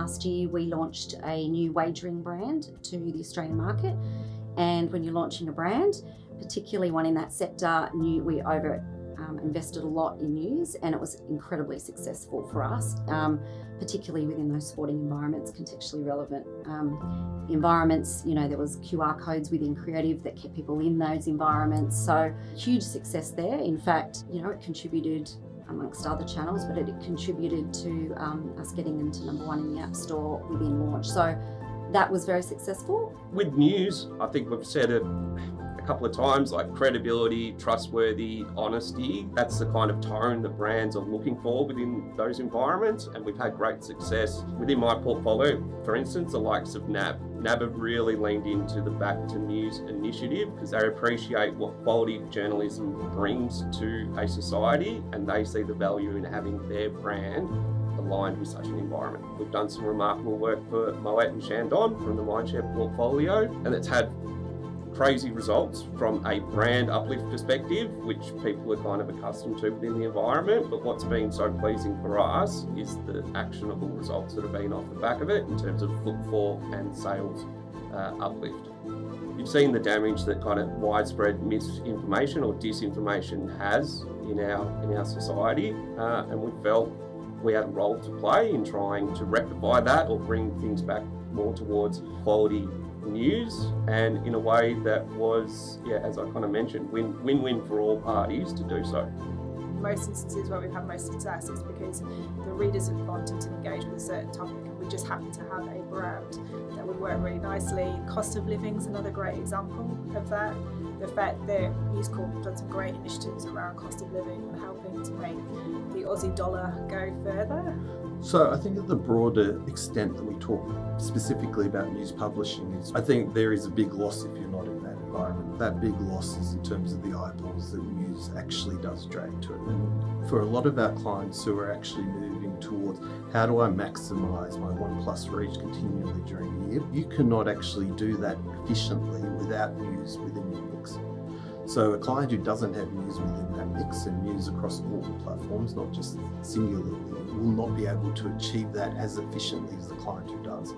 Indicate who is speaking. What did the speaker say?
Speaker 1: last year we launched a new wagering brand to the Australian market. And when you're launching a brand, particularly one in that sector, we invested a lot in news, and it was incredibly successful for us, particularly within those sporting environments, contextually relevant environments. There was QR codes within creative that kept people in those environments. So huge success there. In fact, it contributed amongst other channels, but it contributed to us getting them to #1 in the App Store within launch. So that was very successful.
Speaker 2: With news, I think we've said it a couple of times, like credibility, trustworthy, honesty. That's the kind of tone that brands are looking for within those environments, and we've had great success within my portfolio. For instance, the likes of NAB. NAB have really leaned into the Back to News initiative because they appreciate what quality journalism brings to a society, and they see the value in having their brand aligned with such an environment. We've done some remarkable work for Moet and Chandon from the Mindshare portfolio, and it's had crazy results from a brand uplift perspective, which people are kind of accustomed to within the environment. But what's been so pleasing for us is the actionable results that have been off the back of it in terms of footfall and sales uplift. You've seen the damage that kind of widespread misinformation or disinformation has in our society, and we felt we had a role to play in trying to rectify that or bring things back more towards quality news, and in a way that was, as I kind of mentioned, win-win for all parties to do so.
Speaker 3: Most instances where we've had most success is because the readers have wanted to engage with a certain topic, and we just happen to have a brand that would work really nicely. Cost of living is another great example of that. The fact that News Corp have done some great initiatives around cost of living and helping to make the Aussie dollar go further.
Speaker 4: So I think at the broader extent that we talk specifically about news publishing is, I think there is a big loss if you're not in that environment. That big loss is in terms of the eyeballs that news actually does drag to it. And for a lot of our clients who are actually moving towards how do I maximise my 1+ reach continually during the year, you cannot actually do that efficiently without news within your mix. So a client who doesn't have news within that mix and news across all platforms, not just singularly, will not be able to achieve that as efficiently as the client who does.